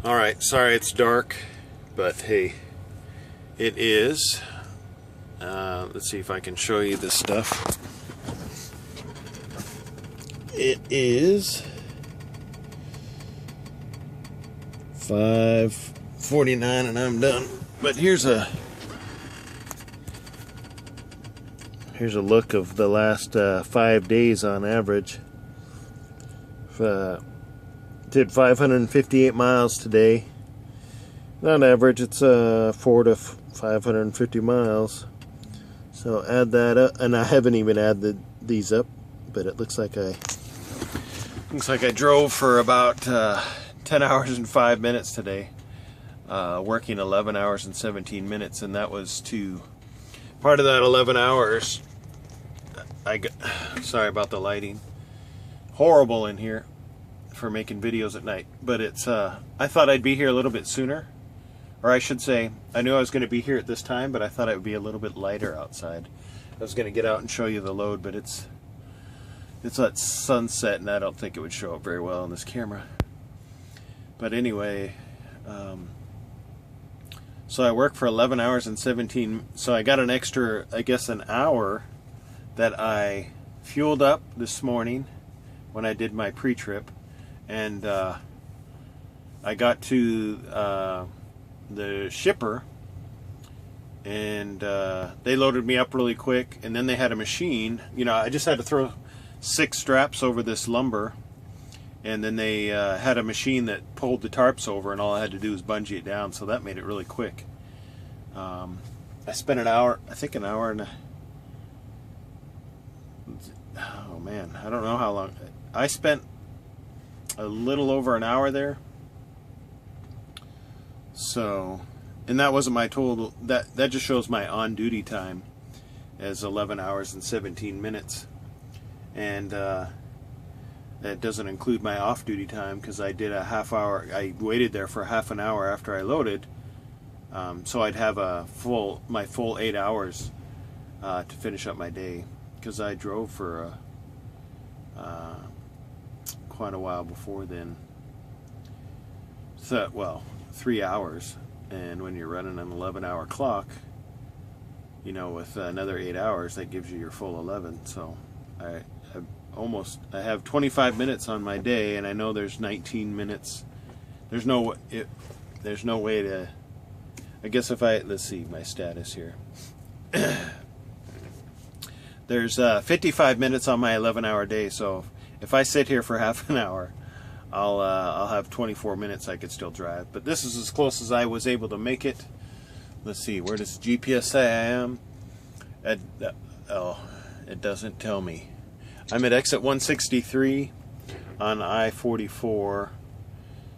Alright, sorry it's dark, but hey, it is. Let's see if I can show you this stuff. It is 5:49 and I'm done. But here's a look of the last 5 days on average. Did 558 miles today. On average, it's 4 to 550 miles. So add that up, and I haven't even added these up, but it looks like I drove for about 10 hours and 5 minutes today, working 11 hours and 17 minutes, and that was part of that 11 hours. Sorry about the lighting. Horrible in here for making videos at night, but it's I thought I'd be here a little bit sooner, or I should say I knew I was going to be here at this time, but I thought it would be a little bit lighter outside. I was going to get out and show you the load, but it's at sunset and I don't think it would show up very well on this camera. But anyway, so I worked for 11 hours and 17, so I got an extra, I guess, an hour that I fueled up this morning when I did my pre-trip. And I got to the shipper, and they loaded me up really quick, and then they had a machine. You know, I just had to throw 6 straps over this lumber, and then they had a machine that pulled the tarps over, and all I had to do was bungee it down, so that made it really quick. I spent an hour, I think an hour and oh man, I don't know how long. I spent a little over an hour there. So, and that wasn't my total, that just shows my on-duty time as 11 hours and 17 minutes. And that doesn't include my off-duty time, because I did a half hour, I waited there for half an hour after I loaded, so I'd have my full 8 hours to finish up my day, because I drove for quite a while before then. So, well, 3 hours, and when you're running an 11-hour clock, you know, with another 8 hours, that gives you your full 11. So I have 25 minutes on my day, and I know there's 19 minutes. There's no way to, I guess if let's see my status here. There's 55 minutes on my 11-hour day, so if I sit here for half an hour, I'll have 24 minutes I could still drive. But this is as close as I was able to make it. Let's see, where does GPS say I am? Oh, it doesn't tell me. I'm at exit 163 on I-44.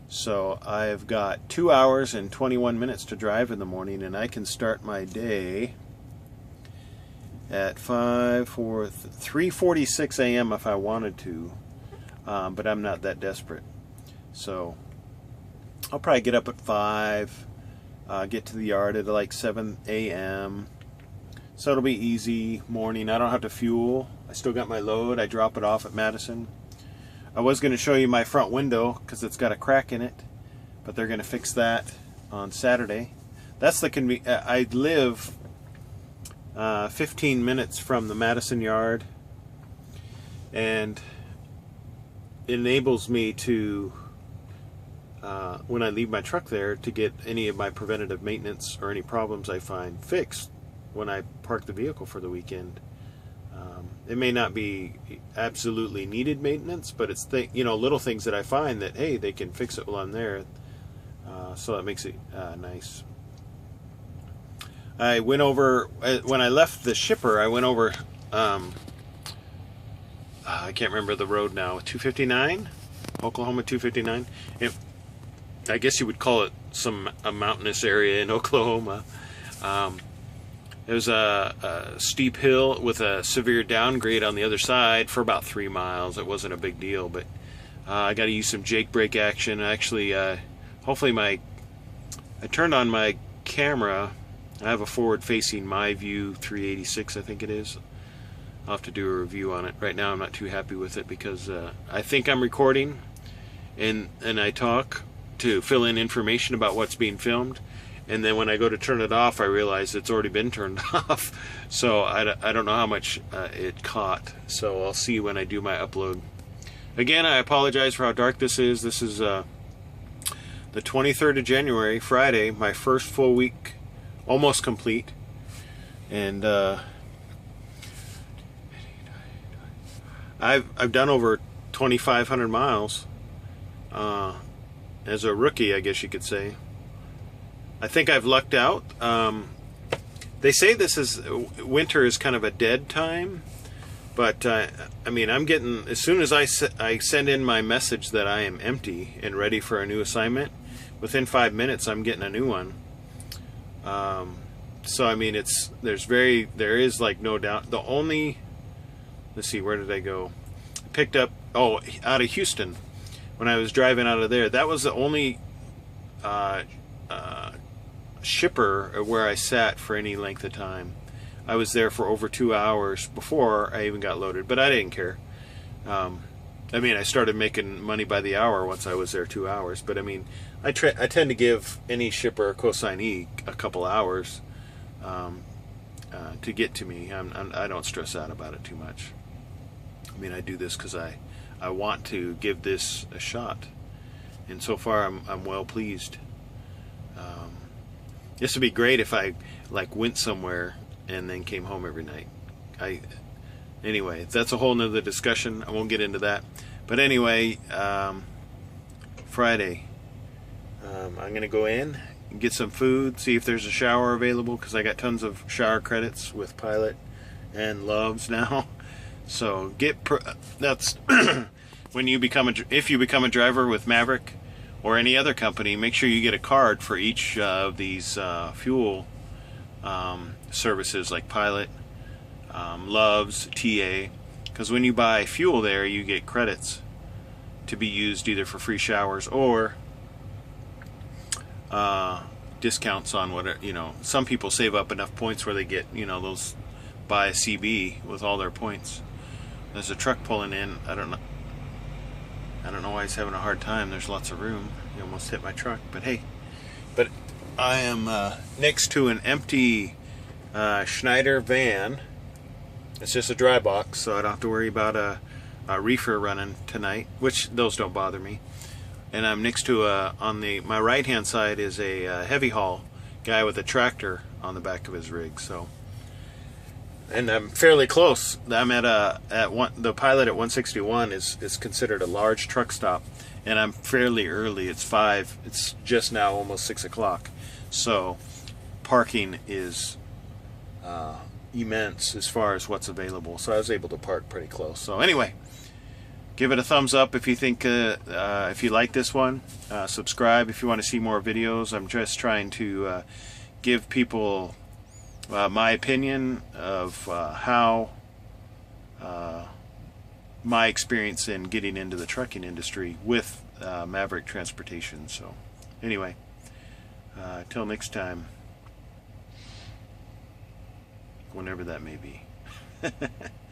So I've got 2 hours and 21 minutes to drive in the morning, and I can start my day at 3:46 a.m. if I wanted to, but I'm not that desperate. So I'll probably get up at 5, get to the yard at like 7 a.m. So it'll be easy morning. I don't have to fuel. I still got my load. I drop it off at Madison. I was going to show you my front window because it's got a crack in it, but they're going to fix that on Saturday. That's the I live 15 minutes from the Madison yard, and it enables me to, when I leave my truck there, to get any of my preventative maintenance or any problems I find fixed when I park the vehicle for the weekend. It may not be absolutely needed maintenance, but it's little things that I find that, hey, they can fix it while I'm there, so that makes it nice. I went over, when I left the shipper, I went over, I can't remember the road now, 259? Oklahoma 259? I guess you would call it a mountainous area in Oklahoma. It was a steep hill with a severe downgrade on the other side for about 3 miles. It wasn't a big deal, but I got to use some Jake brake action. Actually, hopefully I turned on my camera. I have a forward-facing MyView 386, I think it is. I'll have to do a review on it. Right now I'm not too happy with it because I think I'm recording and I talk, to fill in information about what's being filmed. And then when I go to turn it off, I realize it's already been turned off. So I don't know how much it caught. So I'll see when I do my upload. Again, I apologize for how dark this is. This is the 23rd of January, Friday, my first full week, almost complete. And I've done over 2,500 miles as a rookie, I guess you could say. I think I've lucked out. They say this is winter is kind of a dead time, but I mean, I'm getting, as soon as I send in my message that I am empty and ready for a new assignment, within 5 minutes I'm getting a new one. So I mean, there is like no doubt. The only, let's see, where did I go? I picked up, out of Houston. When I was driving out of there, that was the only shipper where I sat for any length of time. I was there for over 2 hours before I even got loaded, but I didn't care. I mean, I started making money by the hour once I was there 2 hours, but I mean, I tend to give any shipper or consignee a couple hours to get to me. I don't stress out about it too much. I mean, I do this because I want to give this a shot, and so far I'm well pleased. This would be great if I like went somewhere and then came home every night. Anyway, that's a whole nother discussion. I won't get into that. But anyway, Friday, I'm gonna go in and get some food, see if there's a shower available, because I got tons of shower credits with Pilot and Loves now. So that's when you if you become a driver with Maverick or any other company, make sure you get a card for each of these fuel services like Pilot, Loves, TA, because when you buy fuel there, you get credits to be used either for free showers or discounts on whatever, some people save up enough points where they get, those buy a CB with all their points. There's a truck pulling in. I don't know why he's having a hard time. There's lots of room. He almost hit my truck, but hey. But I am next to an empty Schneider van. It's just a dry box, so I don't have to worry about a reefer running tonight, which those don't bother me. And I'm next to on my right hand side is a heavy haul guy with a tractor on the back of his rig. So, and I'm fairly close. I'm at the Pilot at 161 is considered a large truck stop, and I'm fairly early. It's 5. It's just now almost 6 o'clock. So parking is immense as far as what's available. So I was able to park pretty close. So anyway, give it a thumbs up if you think if you like this one. Subscribe if you want to see more videos. I'm just trying to give people my opinion of how my experience in getting into the trucking industry with Maverick Transportation. So anyway, till next time, whenever that may be.